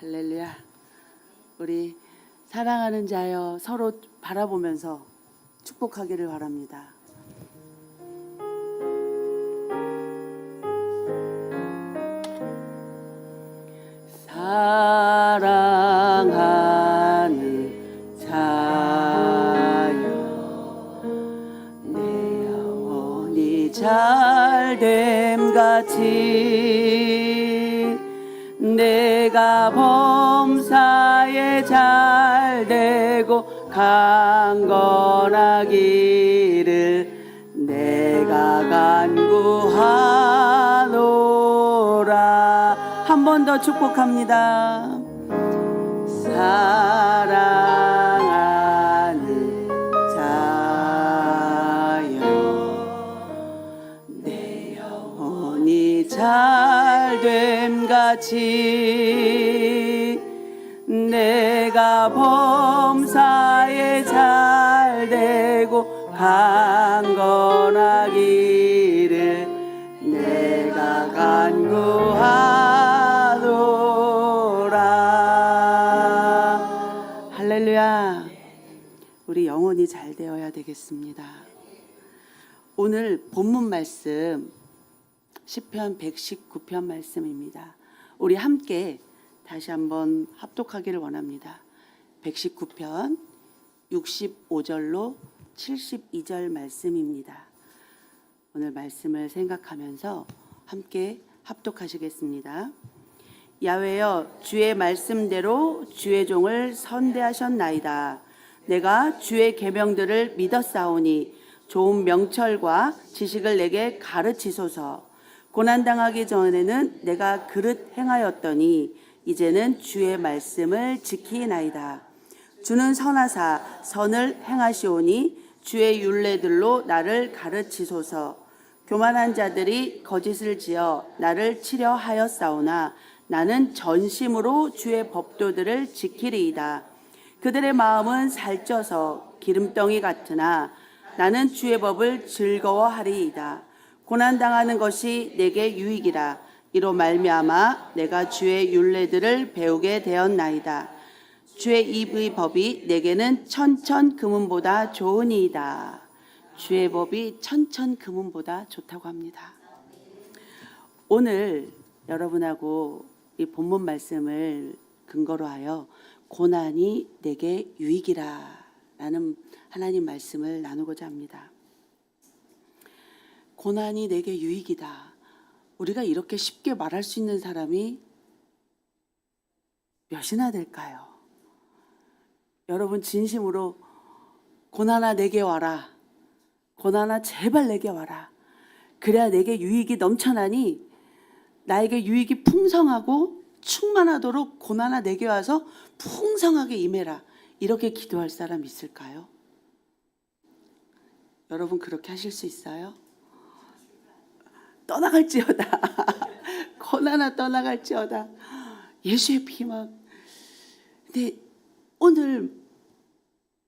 할렐루야. 우리 사랑하는 자여 서로 바라보면서 축복하기를 바랍니다. 사랑하는 자여 내 영혼이 잘됨 같이 내가 범사에 잘되고 강건하기를 내가 간구하노라. 한 번 더 축복합니다. 사랑하는 자여 내 영혼이 잘됨 같이 내가 범사에 잘되고 강건하기를 내가 간구하노라. 할렐루야. 우리 영혼이 잘 되어야 되겠습니다. 오늘 본문 말씀 시편 119편 말씀입니다. 우리 함께 다시 한번 합독하기를 원합니다. 119편 65절로 72절 말씀입니다. 오늘 말씀을 생각하면서 함께 합독하시겠습니다. 야훼여 주의 말씀대로 주의 종을 선대하셨나이다. 내가 주의 계명들을 믿었사오니 좋은 명철과 지식을 내게 가르치소서. 고난당하기 전에는 내가 그릇 행하였더니 이제는 주의 말씀을 지키나이다. 주는 선하사 선을 행하시오니 주의 율례들로 나를 가르치소서. 교만한 자들이 거짓을 지어 나를 치려 하였사오나 나는 전심으로 주의 법도들을 지키리이다. 그들의 마음은 살쪄서 기름덩이 같으나 나는 주의 법을 즐거워하리이다. 고난당하는 것이 내게 유익이라. 이로 말미암아 내가 주의 율례들을 배우게 되었나이다. 주의 입의 법이 내게는 천천 금은보다 좋으니이다. 주의 법이 천천 금은보다 좋다고 합니다. 오늘 여러분하고 이 본문 말씀을 근거로 하여 고난이 내게 유익이라 라는 하나님 말씀을 나누고자 합니다. 고난이 내게 유익이다. 우리가 이렇게 쉽게 말할 수 있는 사람이 몇이나 될까요? 여러분 진심으로 고난아 내게 와라. 고난아 제발 내게 와라. 그래야 내게 유익이 넘쳐나니 나에게 유익이 풍성하고 충만하도록 고난아 내게 와서 풍성하게 임해라. 이렇게 기도할 사람 있을까요? 여러분 그렇게 하실 수 있어요? 떠나갈지어다. 고난아 떠나갈지어다. 예수의 피만. 근데 오늘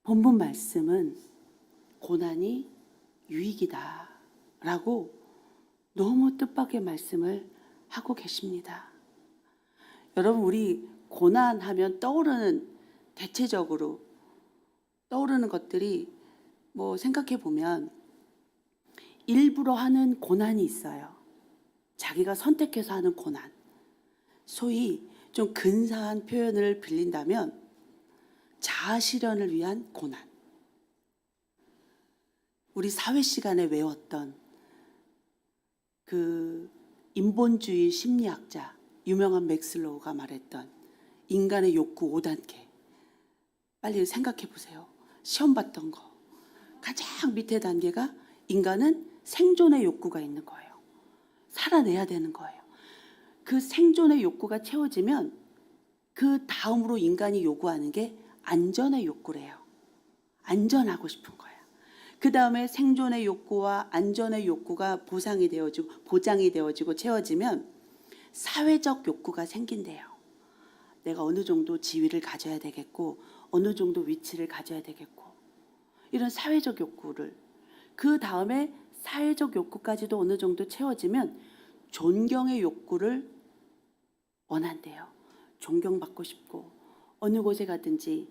본문 말씀은 고난이 유익이다 라고 너무 뜻밖의 말씀을 하고 계십니다. 여러분 우리 고난하면 대체적으로 떠오르는 것들이 뭐 생각해 보면 일부러 하는 고난이 있어요. 자기가 선택해서 하는 고난. 소위 좀 근사한 표현을 빌린다면 자아실현을 위한 고난. 우리 사회 시간에 외웠던 그 인본주의 심리학자 유명한 맥슬로우가 말했던 인간의 욕구 5단계. 빨리 생각해 보세요. 시험 봤던 거. 가장 밑에 단계가 인간은 생존의 욕구가 있는 거예요. 살아내야 되는 거예요. 그 생존의 욕구가 채워지면 그 다음으로 인간이 요구하는 게 안전의 욕구래요. 안전하고 싶은 거예요. 그 다음에 생존의 욕구와 안전의 욕구가 보장이 되어지고 채워지면 사회적 욕구가 생긴대요. 내가 어느 정도 지위를 가져야 되겠고 어느 정도 위치를 가져야 되겠고 이런 사회적 욕구를 그 다음에 사회적 욕구까지도 어느 정도 채워지면 존경의 욕구를 원한대요. 존경받고 싶고 어느 곳에 가든지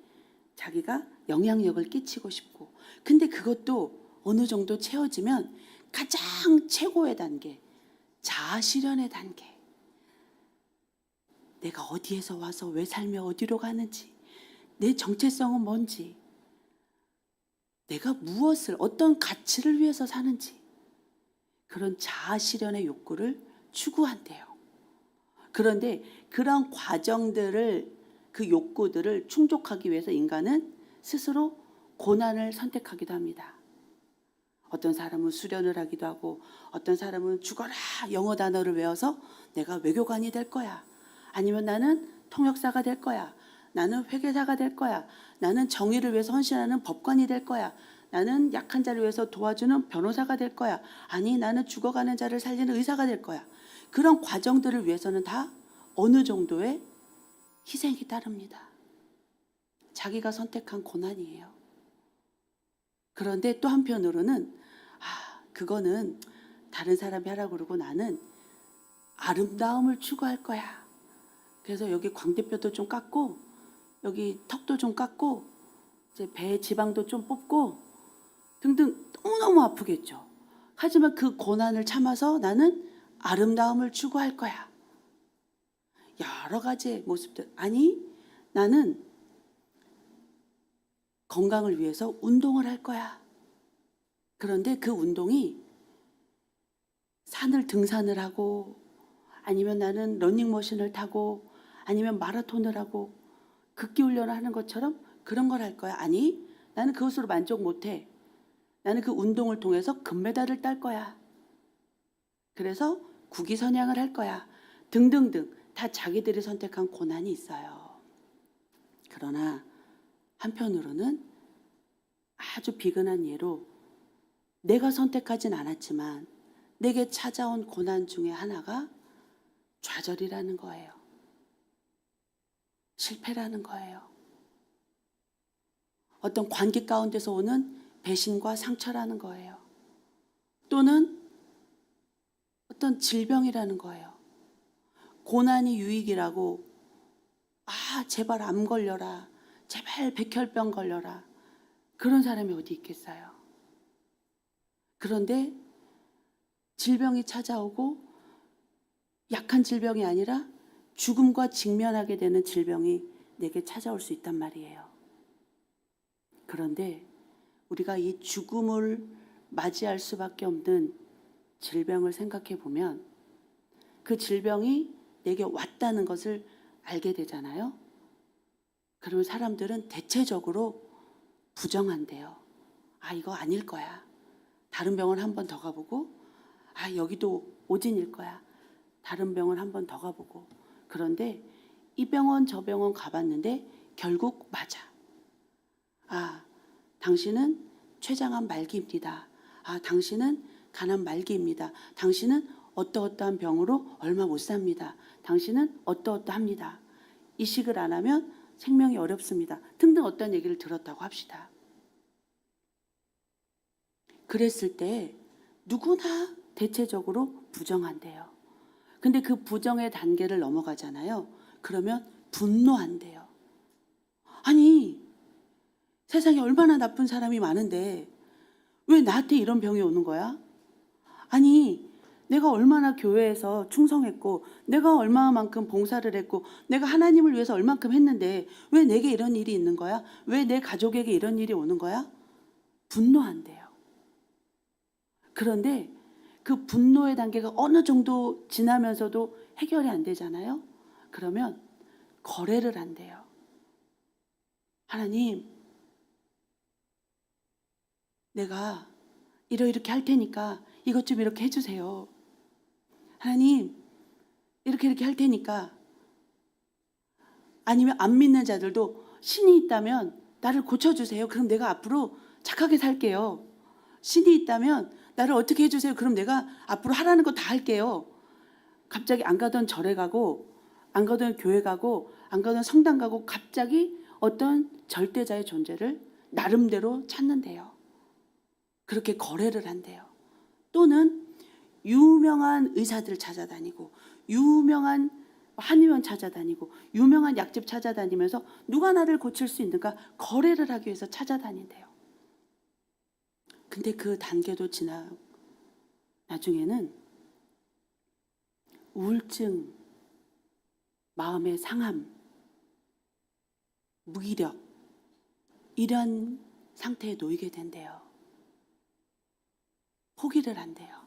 자기가 영향력을 끼치고 싶고, 근데 그것도 어느 정도 채워지면 가장 최고의 단계, 자아 실현의 단계. 내가 어디에서 와서 왜 살며 어디로 가는지, 내 정체성은 뭔지, 내가 무엇을, 어떤 가치를 위해서 사는지, 그런 자아 실현의 욕구를 추구한대요. 그런데 그런 과정들을, 그 욕구들을 충족하기 위해서 인간은 스스로 고난을 선택하기도 합니다. 어떤 사람은 수련을 하기도 하고, 어떤 사람은 죽어라 영어 단어를 외워서 내가 외교관이 될 거야, 아니면 나는 통역사가 될 거야, 나는 회계사가 될 거야, 나는 정의를 위해서 헌신하는 법관이 될 거야, 나는 약한 자를 위해서 도와주는 변호사가 될 거야, 아니 나는 죽어가는 자를 살리는 의사가 될 거야. 그런 과정들을 위해서는 다 어느 정도의 희생이 따릅니다. 자기가 선택한 고난이에요. 그런데 또 한편으로는 그거는 다른 사람이 하라고 그러고 나는 아름다움을 추구할 거야. 그래서 여기 광대뼈도 좀 깎고, 여기 턱도 좀 깎고, 이제 배 지방도 좀 뽑고 등등, 너무너무 아프겠죠. 하지만 그 고난을 참아서 나는 아름다움을 추구할 거야. 여러 가지의 모습들. 아니, 나는 건강을 위해서 운동을 할 거야. 그런데 그 운동이 산을 등산을 하고, 아니면 나는 러닝머신을 타고, 아니면 마라톤을 하고 극기 훈련을 하는 것처럼 그런 걸 할 거야. 아니, 나는 그것으로 만족 못해. 나는 그 운동을 통해서 금메달을 딸 거야. 그래서 국위선양을 할 거야. 등등등, 다 자기들이 선택한 고난이 있어요. 그러나 한편으로는 아주 비근한 예로 내가 선택하진 않았지만 내게 찾아온 고난 중에 하나가 좌절이라는 거예요. 실패라는 거예요. 어떤 관계 가운데서 오는 배신과 상처라는 거예요. 또는 어떤 질병이라는 거예요. 고난이 유익이라고, 제발 암 걸려라, 제발 백혈병 걸려라, 그런 사람이 어디 있겠어요. 그런데 질병이 찾아오고, 약한 질병이 아니라 죽음과 직면하게 되는 질병이 내게 찾아올 수 있단 말이에요. 그런데 우리가 이 죽음을 맞이할 수밖에 없는 질병을 생각해 보면 그 질병이 내게 왔다는 것을 알게 되잖아요. 그러면 사람들은 대체적으로 부정한대요. 이거 아닐 거야. 다른 병원 한 번 더 가보고, 여기도 오진일 거야. 다른 병원 한 번 더 가보고. 그런데 이 병원 저 병원 가봤는데 결국 맞아. 당신은 췌장암 말기입니다. 당신은 간암 말기입니다. 당신은 어떠어떠한 병으로 얼마 못 삽니다. 당신은 어떠어떠합니다. 이식을 안 하면 생명이 어렵습니다. 등등 어떤 얘기를 들었다고 합시다. 그랬을 때 누구나 대체적으로 부정한대요. 근데 그 부정의 단계를 넘어가잖아요. 그러면 분노한대요. 아니, 세상에 얼마나 나쁜 사람이 많은데 왜 나한테 이런 병이 오는 거야? 아니, 내가 얼마나 교회에서 충성했고, 내가 얼마만큼 봉사를 했고, 내가 하나님을 위해서 얼만큼 했는데 왜 내게 이런 일이 있는 거야? 왜 내 가족에게 이런 일이 오는 거야? 분노한대요. 그런데 그 분노의 단계가 어느 정도 지나면서도 해결이 안 되잖아요. 그러면 거래를 한대요. 하나님, 내가 이렇게 할 테니까 이것 좀 이렇게 해주세요. 하나님, 이렇게 할 테니까. 아니면 안 믿는 자들도 신이 있다면 나를 고쳐주세요. 그럼 내가 앞으로 착하게 살게요. 신이 있다면 나를 어떻게 해주세요. 그럼 내가 앞으로 하라는 거 다 할게요. 갑자기 안 가던 절에 가고, 안 가던 교회 가고, 안 가던 성당 가고, 갑자기 어떤 절대자의 존재를 나름대로 찾는데요. 그렇게 거래를 한대요. 또는 유명한 의사들 찾아다니고, 유명한 한의원 찾아다니고 유명한 약집 찾아다니면서 누가 나를 고칠 수 있는가 거래를 하기 위해서 찾아다닌대요. 근데 그 단계도 지나 나중에는 우울증, 마음의 상함, 무기력 이런 상태에 놓이게 된대요. 포기를 한대요.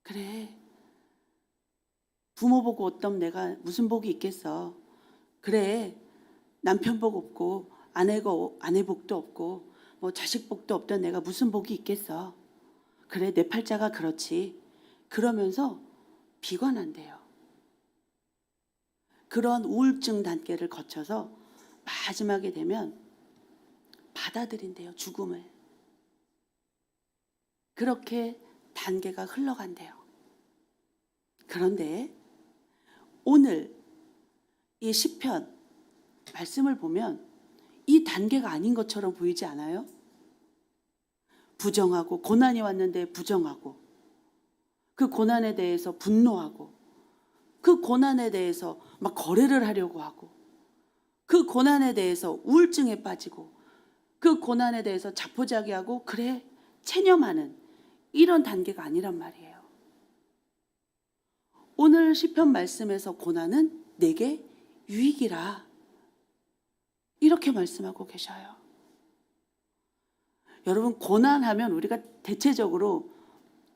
그래, 부모 보고 없던 내가 무슨 복이 있겠어. 그래, 남편 복 없고 아내 복도 없고 뭐 자식 복도 없던 내가 무슨 복이 있겠어. 그래, 내 팔자가 그렇지. 그러면서 비관한대요. 그런 우울증 단계를 거쳐서 마지막에 되면 받아들인대요. 죽음을. 그렇게 단계가 흘러간대요. 그런데 오늘 이 시편 말씀을 보면 이 단계가 아닌 것처럼 보이지 않아요? 부정하고, 고난이 왔는데 부정하고, 그 고난에 대해서 분노하고, 그 고난에 대해서 막 거래를 하려고 하고, 그 고난에 대해서 우울증에 빠지고, 그 고난에 대해서 자포자기하고, 그래, 체념하는 이런 단계가 아니란 말이에요. 오늘 시편 말씀에서 고난은 내게 유익이라 이렇게 말씀하고 계셔요. 여러분, 고난하면 우리가 대체적으로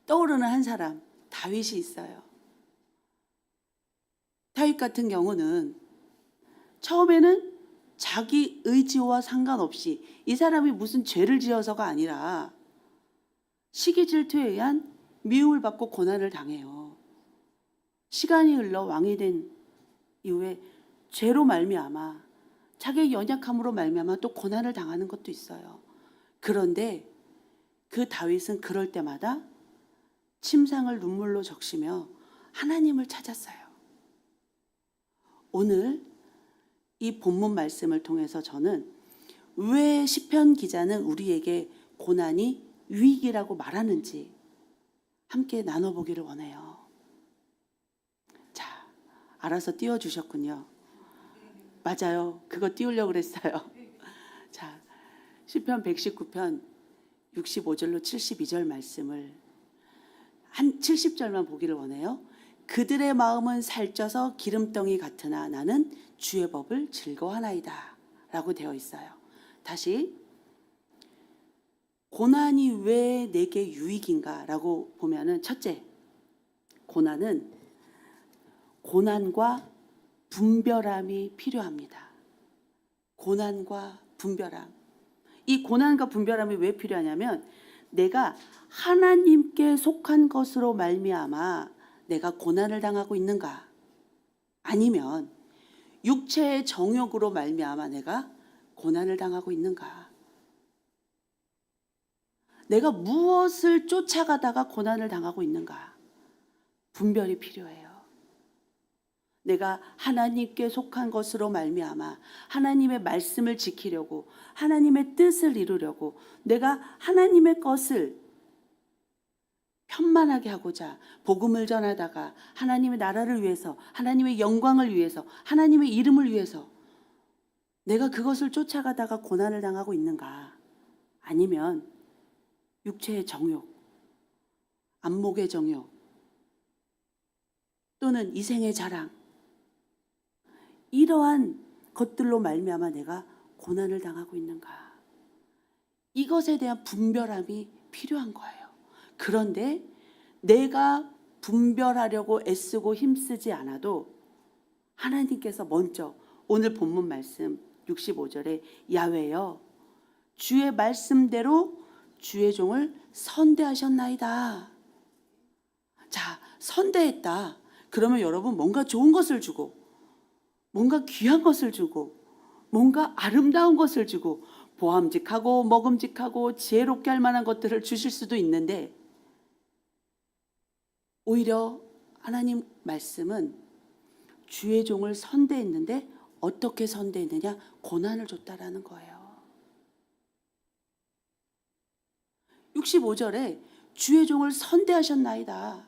떠오르는 한 사람, 다윗이 있어요. 다윗 같은 경우는 처음에는 자기 의지와 상관없이 이 사람이 무슨 죄를 지어서가 아니라 시기 질투에 의한 미움을 받고 고난을 당해요. 시간이 흘러 왕이 된 이후에 죄로 말미암아 자기의 연약함으로 말미암아 또 고난을 당하는 것도 있어요. 그런데 그 다윗은 그럴 때마다 침상을 눈물로 적시며 하나님을 찾았어요. 오늘 이 본문 말씀을 통해서 저는 왜 시편 기자는 우리에게 고난이 유익이라고 말하는지 함께 나눠보기를 원해요. 자, 알아서 띄워주셨군요. 맞아요. 그거 띄우려고 그랬어요. 자, 시편 119편 65절로 72절 말씀을 한 70절만 보기를 원해요. 그들의 마음은 살쪄서 기름덩이 같으나 나는 주의 법을 즐거워하나이다 라고 되어 있어요. 다시, 고난이 왜 내게 유익인가 라고 보면은, 첫째, 고난은 고난과 분별함이 필요합니다. 고난과 분별함. 이 고난과 분별함이 왜 필요하냐면, 내가 하나님께 속한 것으로 말미암아 내가 고난을 당하고 있는가, 아니면 육체의 정욕으로 말미암아 내가 고난을 당하고 있는가. 내가 무엇을 쫓아가다가 고난을 당하고 있는가. 분별이 필요해요. 내가 하나님께 속한 것으로 말미암아 하나님의 말씀을 지키려고, 하나님의 뜻을 이루려고, 내가 하나님의 것을 편만하게 하고자 복음을 전하다가 하나님의 나라를 위해서, 하나님의 영광을 위해서, 하나님의 이름을 위해서 내가 그것을 쫓아가다가 고난을 당하고 있는가, 아니면 육체의 정욕, 안목의 정욕, 또는 이생의 자랑, 이러한 것들로 말미암아 내가 고난을 당하고 있는가. 이것에 대한 분별함이 필요한 거예요. 그런데 내가 분별하려고 애쓰고 힘쓰지 않아도 하나님께서 먼저 오늘 본문 말씀 65절에 야훼여 주의 말씀대로 주의 종을 선대하셨나이다. 자, 선대했다. 그러면 여러분, 뭔가 좋은 것을 주고, 뭔가 귀한 것을 주고, 뭔가 아름다운 것을 주고, 보암직하고 먹음직하고 지혜롭게 할 만한 것들을 주실 수도 있는데, 오히려 하나님 말씀은 주의 종을 선대했는데 어떻게 선대했느냐? 고난을 줬다라는 거예요. 65절에 주의 종을 선대하셨나이다.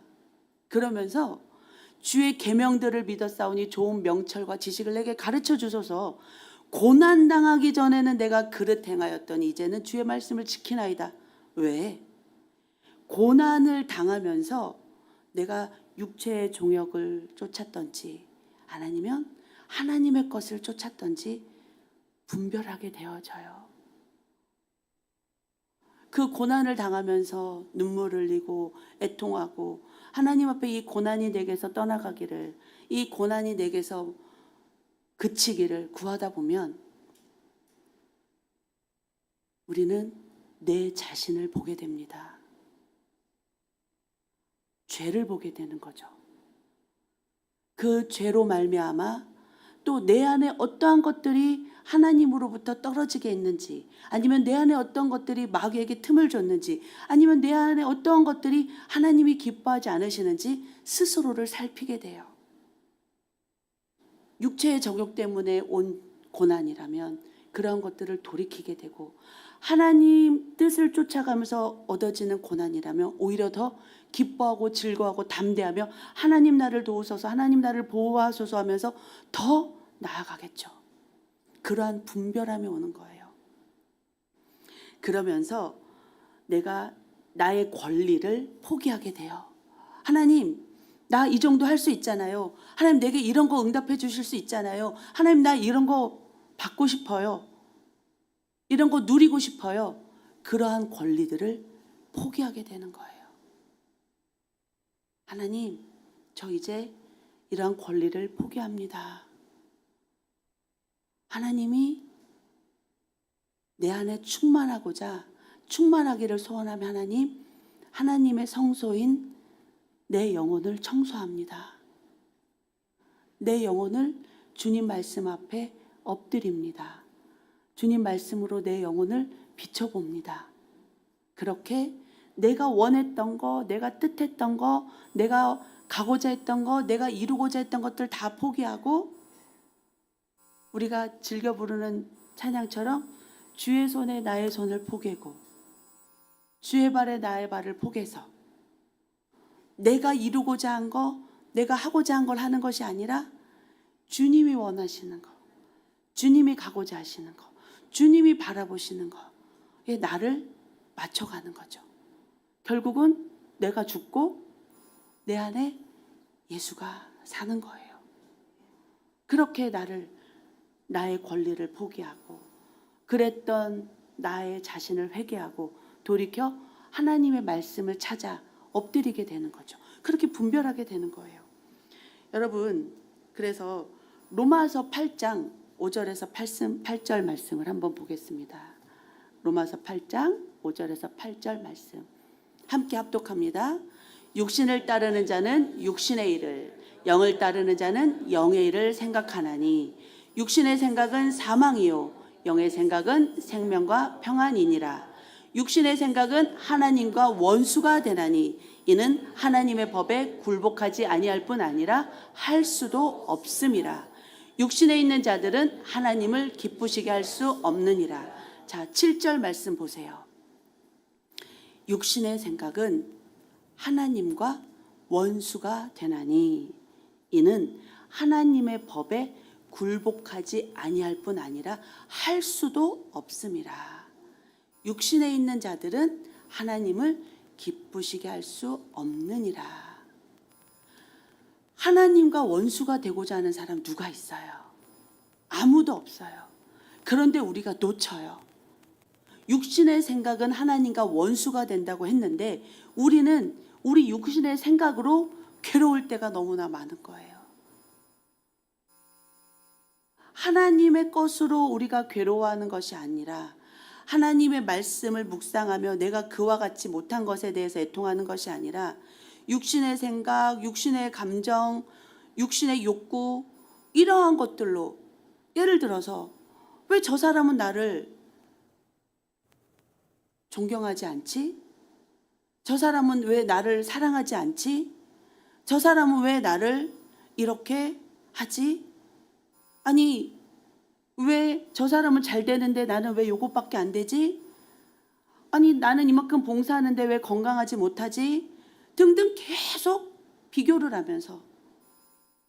그러면서 주의 계명들을 믿었사오니 좋은 명철과 지식을 내게 가르쳐 주소서. 고난 당하기 전에는 내가 그릇 행하였더니 이제는 주의 말씀을 지키나이다. 왜? 고난을 당하면서 내가 육체의 종욕을 쫓았던지 아니면 하나님의 것을 쫓았던지 분별하게 되어져요. 그 고난을 당하면서 눈물을 흘리고 애통하고 하나님 앞에 이 고난이 내게서 떠나가기를, 이 고난이 내게서 그치기를 구하다 보면 우리는 내 자신을 보게 됩니다. 죄를 보게 되는 거죠. 그 죄로 말미암아 또 내 안에 어떠한 것들이 하나님으로부터 떨어지게 있는지, 아니면 내 안에 어떤 것들이 마귀에게 틈을 줬는지, 아니면 내 안에 어떠한 것들이 하나님이 기뻐하지 않으시는지 스스로를 살피게 돼요. 육체의 정욕 때문에 온 고난이라면 그런 것들을 돌이키게 되고, 하나님 뜻을 쫓아가면서 얻어지는 고난이라면 오히려 더 기뻐하고 즐거워하고 담대하며 하나님 나를 도우소서, 하나님 나를 보호하소서 하면서 더 나아가겠죠. 그러한 분별함이 오는 거예요. 그러면서 내가 나의 권리를 포기하게 돼요. 하나님, 나 이 정도 할 수 있잖아요. 하나님, 내게 이런 거 응답해 주실 수 있잖아요. 하나님, 나 이런 거 받고 싶어요. 이런 거 누리고 싶어요. 그러한 권리들을 포기하게 되는 거예요. 하나님, 저 이제 이러한 권리를 포기합니다. 하나님이 내 안에 충만하기를 소원하며 하나님의 성소인 내 영혼을 청소합니다. 내 영혼을 주님 말씀 앞에 엎드립니다. 주님 말씀으로 내 영혼을 비춰봅니다. 그렇게 내가 원했던 거, 내가 뜻했던 거, 내가 가고자 했던 거, 내가 이루고자 했던 것들 다 포기하고, 우리가 즐겨 부르는 찬양처럼 주의 손에 나의 손을 포개고 주의 발에 나의 발을 포개서 내가 이루고자 한 거, 내가 하고자 한 걸 하는 것이 아니라 주님이 원하시는 거, 주님이 가고자 하시는 거, 주님이 바라보시는 거에 나를 맞춰가는 거죠. 결국은 내가 죽고 내 안에 예수가 사는 거예요. 그렇게 나의 권리를 포기하고 그랬던 나의 자신을 회개하고 돌이켜 하나님의 말씀을 찾아 엎드리게 되는 거죠. 그렇게 분별하게 되는 거예요. 여러분, 그래서 로마서 8장 5절에서 8절 말씀을 한번 보겠습니다. 로마서 8장 5절에서 8절 말씀 함께 합독합니다. 육신을 따르는 자는 육신의 일을, 영을 따르는 자는 영의 일을 생각하나니 육신의 생각은 사망이요 영의 생각은 생명과 평안이니라. 육신의 생각은 하나님과 원수가 되나니 이는 하나님의 법에 굴복하지 아니할 뿐 아니라 할 수도 없음이라. 육신에 있는 자들은 하나님을 기쁘시게 할 수 없느니라. 자, 7절 말씀 보세요. 육신의 생각은 하나님과 원수가 되나니 이는 하나님의 법에 굴복하지 아니할 뿐 아니라 할 수도 없음이라. 육신에 있는 자들은 하나님을 기쁘시게 할 수 없느니라. 하나님과 원수가 되고자 하는 사람 누가 있어요? 아무도 없어요. 그런데 우리가 놓쳐요. 육신의 생각은 하나님과 원수가 된다고 했는데 우리는 우리 육신의 생각으로 괴로울 때가 너무나 많은 거예요. 하나님의 것으로 우리가 괴로워하는 것이 아니라 하나님의 말씀을 묵상하며 내가 그와 같이 못한 것에 대해서 애통하는 것이 아니라 육신의 생각, 육신의 감정, 육신의 욕구 이러한 것들로, 예를 들어서 왜 저 사람은 나를 존경하지 않지? 저 사람은 왜 나를 사랑하지 않지? 저 사람은 왜 나를 이렇게 하지? 아니, 왜 저 사람은 잘 되는데 나는 왜 요것밖에 안 되지? 아니, 나는 이만큼 봉사하는데 왜 건강하지 못하지? 등등 계속 비교를 하면서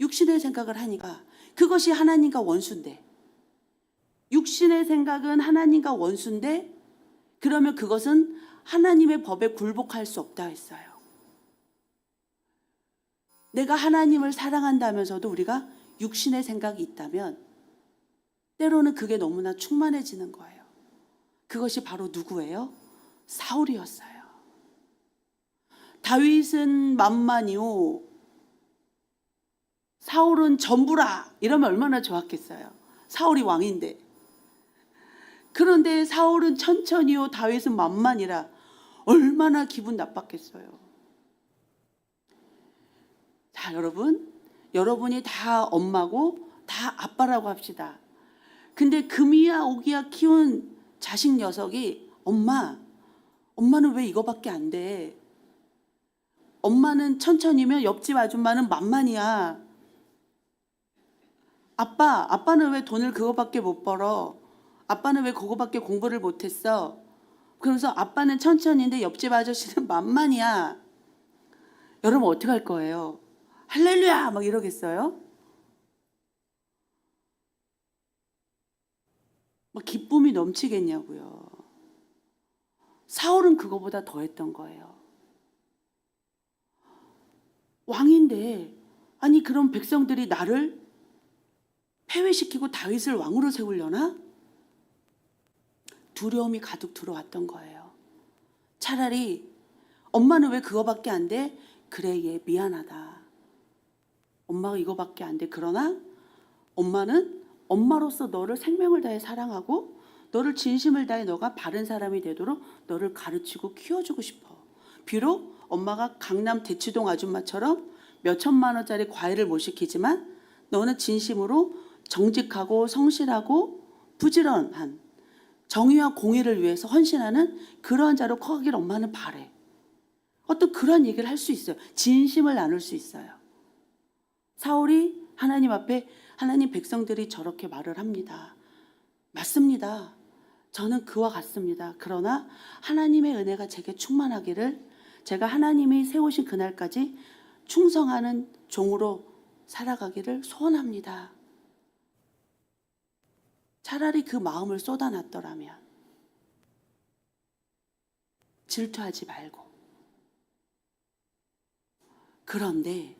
육신의 생각을 하니까 그것이 하나님과 원수인데, 육신의 생각은 하나님과 원수인데 그러면 그것은 하나님의 법에 굴복할 수 없다 했어요. 내가 하나님을 사랑한다면서도 우리가 육신의 생각이 있다면 때로는 그게 너무나 충만해지는 거예요. 그것이 바로 누구예요? 사울이었어요. 다윗은 만만이요, 사울은 전부라 이러면 얼마나 좋았겠어요. 사울이 왕인데. 그런데 사울은 천천히요, 다윗은 만만이라 얼마나 기분 나빴겠어요. 자, 여러분이 다 엄마고 다 아빠라고 합시다. 근데 금이야 오기야 키운 자식 녀석이 엄마는 왜 이거밖에 안 돼? 엄마는 천천히면 옆집 아줌마는 만만이야. 아빠는 왜 돈을 그거밖에 못 벌어? 아빠는 왜 그거밖에 공부를 못했어? 그러면서 아빠는 천천히인데 옆집 아저씨는 만만이야. 여러분 어떻게 할 거예요? 할렐루야 막 이러겠어요? 막 기쁨이 넘치겠냐고요. 사울은 그거보다 더했던 거예요. 왕인데, 아니 그럼 백성들이 나를 폐위시키고 다윗을 왕으로 세우려나? 두려움이 가득 들어왔던 거예요. 차라리 엄마는 왜 그거밖에 안 돼? 그래, 얘 미안하다. 엄마가 이거밖에 안 돼. 그러나 엄마는 엄마로서 너를 생명을 다해 사랑하고 너를 진심을 다해 너가 바른 사람이 되도록 너를 가르치고 키워주고 싶어. 비록 엄마가 강남 대치동 아줌마처럼 몇 천만 원짜리 과외를 못 시키지만 너는 진심으로 정직하고 성실하고 부지런한 정의와 공의를 위해서 헌신하는 그러한 자로 커가길 엄마는 바래. 어떤 그런 얘기를 할 수 있어요. 진심을 나눌 수 있어요. 사울이 하나님 앞에 하나님 백성들이 저렇게 말을 합니다. 맞습니다. 저는 그와 같습니다. 그러나 하나님의 은혜가 제게 충만하기를 제가 하나님이 세우신 그날까지 충성하는 종으로 살아가기를 소원합니다. 차라리 그 마음을 쏟아놨더라면 질투하지 말고. 그런데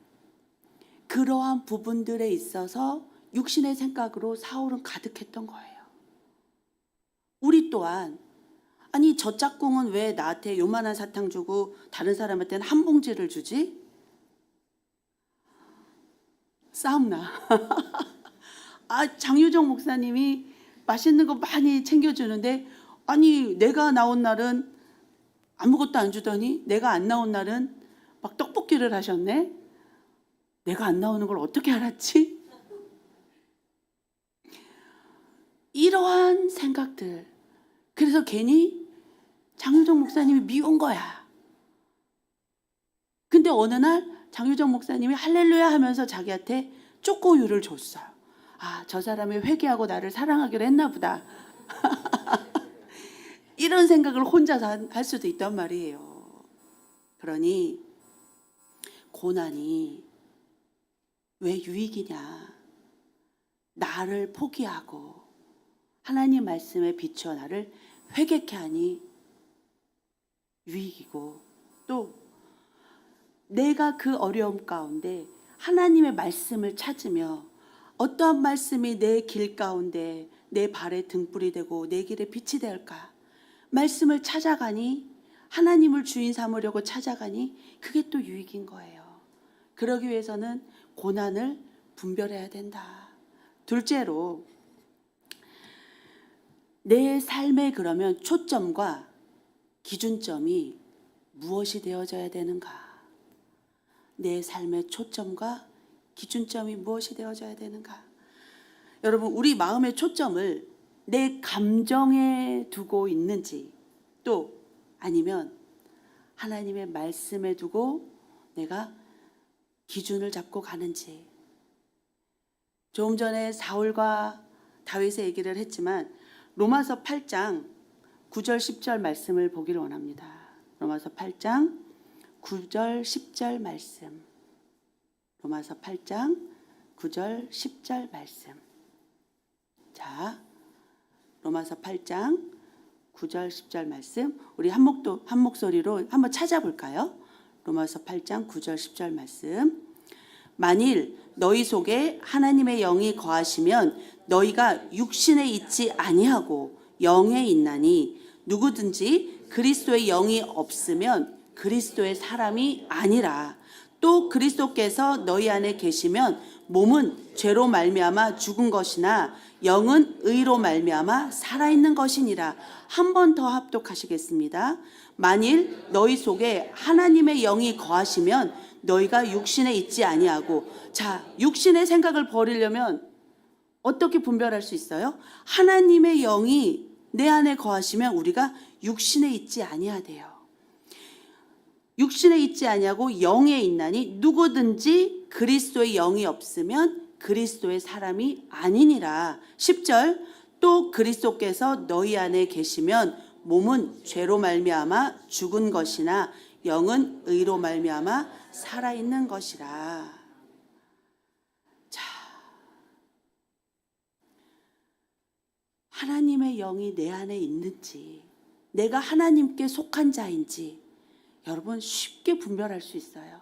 그러한 부분들에 있어서 육신의 생각으로 사울은 가득했던 거예요. 우리 또한 아니 저 짝꿍은 왜 나한테 요만한 사탕 주고 다른 사람한테는 한 봉지를 주지? 싸움나. 장유정 목사님이 맛있는 거 많이 챙겨주는데 아니 내가 나온 날은 아무것도 안 주더니 내가 안 나온 날은 막 떡볶이를 하셨네? 내가 안 나오는 걸 어떻게 알았지? 이러한 생각들. 그래서 괜히 장유정 목사님이 미운 거야. 근데 어느 날 장유정 목사님이 할렐루야 하면서 자기한테 초코우유를 줬어요. 저 사람이 회개하고 나를 사랑하기로 했나 보다. 이런 생각을 혼자서 할 수도 있단 말이에요. 그러니 고난이 왜 유익이냐? 나를 포기하고 하나님 말씀에 비추어 나를 회개케 하니 유익이고, 또 내가 그 어려움 가운데 하나님의 말씀을 찾으며 어떠한 말씀이 내 길 가운데 내 발에 등불이 되고 내 길에 빛이 될까? 말씀을 찾아가니, 하나님을 주인 삼으려고 찾아가니 그게 또 유익인 거예요. 그러기 위해서는 고난을 분별해야 된다. 둘째로, 내 삶에 그러면 초점과 기준점이 무엇이 되어져야 되는가? 내 삶의 초점과 기준점이 무엇이 되어져야 되는가? 여러분, 우리 마음의 초점을 내 감정에 두고 있는지, 또 아니면 하나님의 말씀에 두고 내가 기준을 잡고 가는지. 조금 전에 사울과 다윗의 얘기를 했지만 로마서 8장 9절 10절 말씀을 보기를 원합니다. 로마서 8장 9절 10절 말씀. 로마서 8장 9절, 10절 말씀. 자, 로마서 8장 9절, 10절 말씀. 우리 한 목소리로 한번 찾아볼까요? 로마서 8장 9절, 10절 말씀. 만일 너희 속에 하나님의 영이 거하시면 너희가 육신에 있지 아니하고 영에 있나니 누구든지 그리스도의 영이 없으면 그리스도의 사람이 아니라. 또 그리스도께서 너희 안에 계시면 몸은 죄로 말미암아 죽은 것이나 영은 의로 말미암아 살아있는 것이니라. 한 번 더 합독하시겠습니다. 만일 너희 속에 하나님의 영이 거하시면 너희가 육신에 있지 아니하고. 자, 육신의 생각을 버리려면 어떻게 분별할 수 있어요? 하나님의 영이 내 안에 거하시면 우리가 육신에 있지 아니하대요. 육신에 있지 아니하고 영에 있나니 누구든지 그리스도의 영이 없으면 그리스도의 사람이 아니니라. 10절. 또 그리스도께서 너희 안에 계시면 몸은 죄로 말미암아 죽은 것이나 영은 의로 말미암아 살아있는 것이라. 자, 하나님의 영이 내 안에 있는지, 내가 하나님께 속한 자인지 여러분 쉽게 분별할 수 있어요.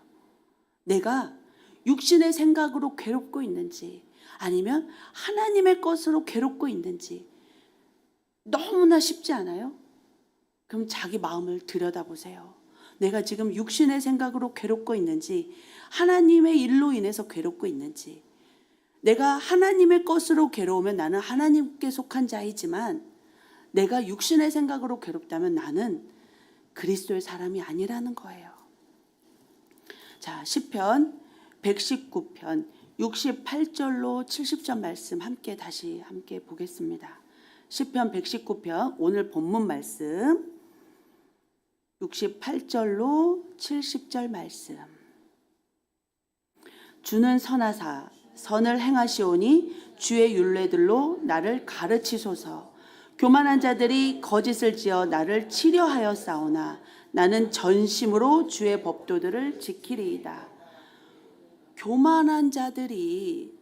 내가 육신의 생각으로 괴롭고 있는지 아니면 하나님의 것으로 괴롭고 있는지 너무나 쉽지 않아요? 그럼 자기 마음을 들여다보세요. 내가 지금 육신의 생각으로 괴롭고 있는지 하나님의 일로 인해서 괴롭고 있는지. 내가 하나님의 것으로 괴로우면 나는 하나님께 속한 자이지만 내가 육신의 생각으로 괴롭다면 나는 그리스도의 사람이 아니라는 거예요. 자, 시편 119편 68절로 70절 말씀 함께 보겠습니다. 시편 119편 오늘 본문 말씀 68절로 70절 말씀. 주는 선하사 선을 행하시오니 주의 율례들로 나를 가르치소서. 교만한 자들이 거짓을 지어 나를 치려하여 싸우나 나는 전심으로 주의 법도들을 지키리이다. 교만한 자들이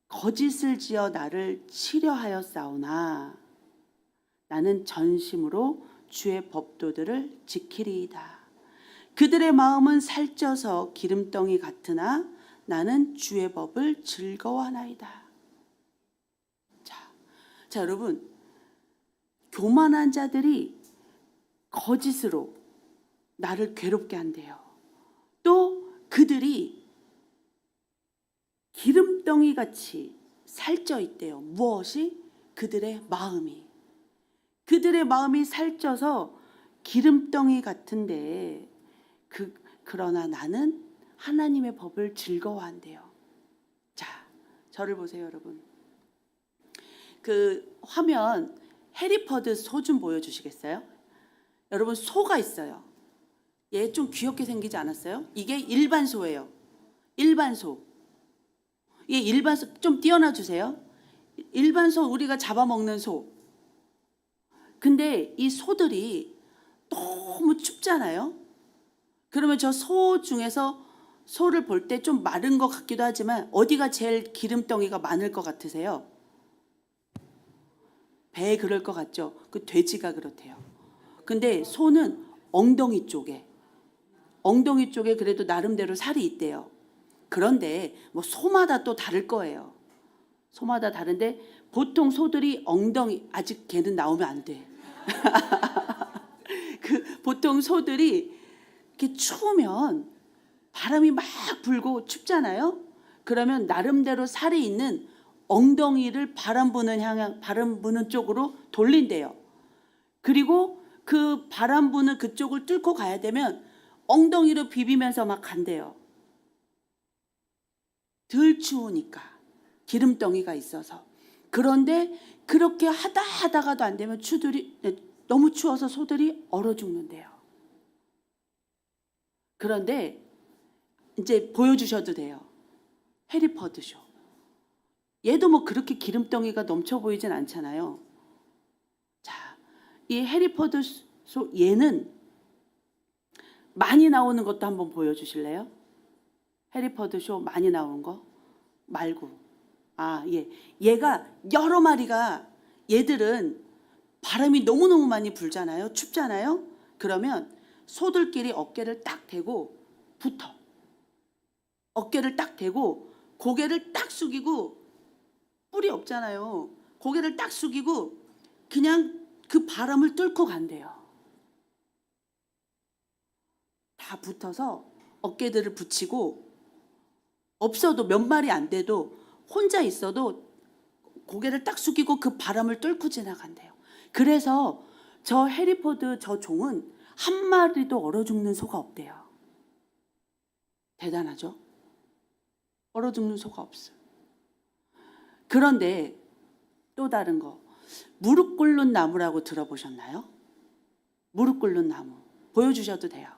거짓을 지어 나를 치려하여 싸우나 나는 전심으로 주의 법도들을 지키리이다. 그들의 마음은 살쪄서 기름덩이 같으나 나는 주의 법을 즐거워하나이다. 자, 여러분, 교만한 자들이 거짓으로 나를 괴롭게 한대요. 또 그들이 기름덩이 같이 살쪄 있대요. 무엇이? 그들의 마음이 살쪄서 기름덩이 같은데 그러나 나는 하나님의 법을 즐거워한대요. 자, 저를 보세요, 여러분. 그 화면 해리포드 소 좀 보여주시겠어요? 여러분, 소가 있어요. 얘 좀 귀엽게 생기지 않았어요? 이게 일반 소예요. 일반 소. 얘 일반 소 좀 띄워놔 주세요. 일반 소, 우리가 잡아먹는 소. 근데 이 소들이 너무 춥잖아요. 그러면 저 소 중에서 소를 볼 때 좀 마른 것 같기도 하지만 어디가 제일 기름덩이가 많을 것 같으세요? 배에 그럴 것 같죠? 그 돼지가 그렇대요. 근데 소는 엉덩이 쪽에 그래도 나름대로 살이 있대요. 그런데 뭐 소마다 또 다를 거예요. 소마다 다른데 보통 소들이 엉덩이, 아직 걔는 나오면 안 돼. 보통 소들이 이렇게 추우면 바람이 막 불고 춥잖아요. 그러면 나름대로 살이 있는 엉덩이를 바람 부는 쪽으로 돌린대요. 그리고 그 바람 부는 그쪽을 뚫고 가야 되면 엉덩이로 비비면서 막 간대요. 덜 추우니까 기름덩이가 있어서. 그런데 그렇게 하다가도 안 되면 너무 추워서 소들이 얼어 죽는데요. 그런데 이제 보여주셔도 돼요. 해리포드 쇼. 얘도 뭐 그렇게 기름덩이가 넘쳐 보이진 않잖아요. 자, 이 해리포드 쇼 얘는 많이 나오는 것도 한번 보여주실래요? 해리포터 쇼 많이 나오는 거 말고, 얘가 여러 마리가, 얘들은 바람이 너무너무 많이 불잖아요. 춥잖아요. 그러면 소들끼리 어깨를 딱 대고 붙어. 어깨를 딱 대고 고개를 딱 숙이고, 뿔이 없잖아요. 고개를 딱 숙이고 그냥 그 바람을 뚫고 간대요. 다 붙어서 어깨들을 붙이고, 없어도 몇 마리 안 돼도 혼자 있어도 고개를 딱 숙이고 그 바람을 뚫고 지나간대요. 그래서 저 해리포드 저 종은 한 마리도 얼어 죽는 소가 없대요. 대단하죠? 얼어 죽는 소가 없어요. 그런데 또 다른 거, 무릎 꿇는 나무라고 들어보셨나요? 무릎 꿇는 나무 보여주셔도 돼요.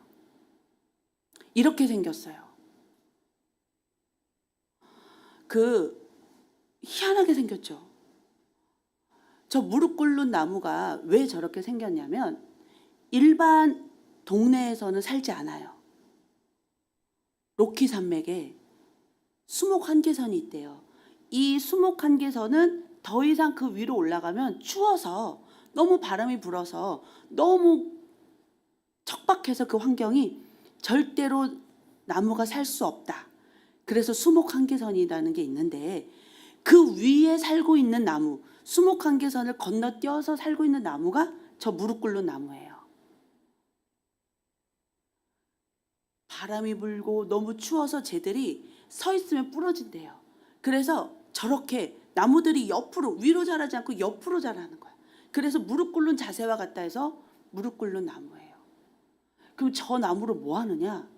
이렇게 생겼어요. 희한하게 생겼죠. 저 무릎 꿇는 나무가 왜 저렇게 생겼냐면, 일반 동네에서는 살지 않아요. 로키 산맥에 수목 한계선이 있대요. 이 수목 한계선은 더 이상 그 위로 올라가면 추워서, 너무 바람이 불어서 너무 척박해서 그 환경이 절대로 나무가 살 수 없다. 그래서 수목 한계선이라는 게 있는데, 그 위에 살고 있는 나무, 수목 한계선을 건너뛰어서 살고 있는 나무가 저 무릎 꿇는 나무예요. 바람이 불고 너무 추워서 쟤들이 서 있으면 부러진대요. 그래서 저렇게 나무들이 옆으로, 위로 자라지 않고 옆으로 자라는 거야. 그래서 무릎 꿇는 자세와 같다 해서 무릎 꿇는 나무예요. 그럼 저 나무로 뭐 하느냐?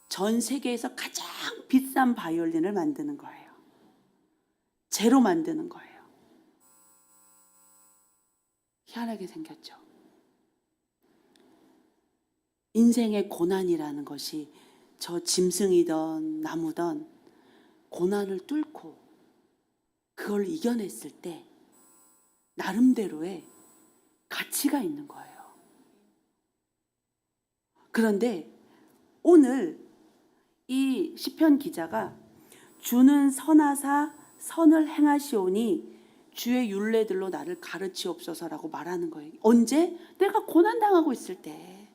전 세계에서 가장 비싼 바이올린을 만드는 거예요. 재로 만드는 거예요. 희한하게 생겼죠. 인생의 고난이라는 것이 저 짐승이든 나무든 고난을 뚫고 그걸 이겨냈을 때 나름대로의 가치가 있는 거예요. 그런데 오늘 이 시편 기자가 주는 선하사 선을 행하시오니 주의 율례들로 나를 가르치옵소서라고 말하는 거예요. 언제? 내가 고난당하고 있을 때,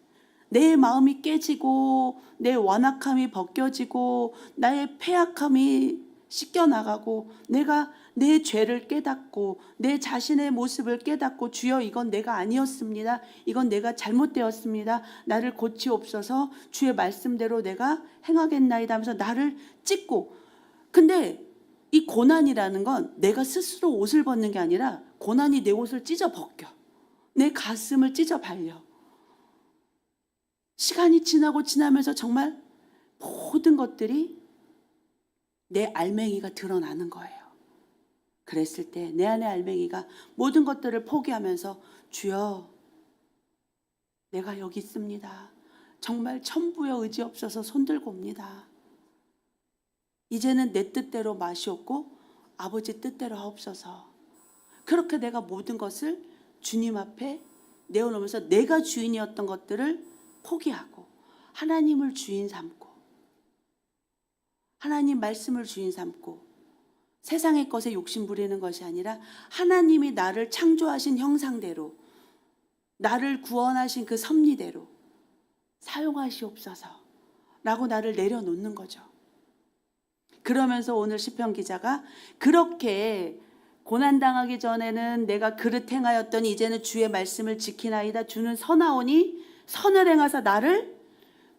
내 마음이 깨지고 내 완악함이 벗겨지고 나의 패악함이 씻겨나가고, 내가 내 죄를 깨닫고 내 자신의 모습을 깨닫고, 주여 이건 내가 아니었습니다. 이건 내가 잘못되었습니다. 나를 고치옵소서. 주의 말씀대로 내가 행하겠나이다 하면서 나를 찢고, 근데 이 고난이라는 건 내가 스스로 옷을 벗는 게 아니라 고난이 내 옷을 찢어 벗겨. 내 가슴을 찢어 발려. 시간이 지나면서 정말 모든 것들이 내 알맹이가 드러나는 거예요. 그랬을 때 내 안의 알맹이가 모든 것들을 포기하면서, 주여 내가 여기 있습니다. 정말 천부여 의지 없어서 손들고 옵니다. 이제는 내 뜻대로 마시옵고 아버지 뜻대로 하옵소서. 그렇게 내가 모든 것을 주님 앞에 내어놓으면서 내가 주인이었던 것들을 포기하고 하나님을 주인 삼고, 하나님 말씀을 주인 삼고, 세상의 것에 욕심 부리는 것이 아니라 하나님이 나를 창조하신 형상대로, 나를 구원하신 그 섭리대로 사용하시옵소서 라고 나를 내려놓는 거죠. 그러면서 오늘 시편 기자가 그렇게 고난당하기 전에는 내가 그릇 행하였더니 이제는 주의 말씀을 지키나이다. 주는 선하오니 선을 행하사 나를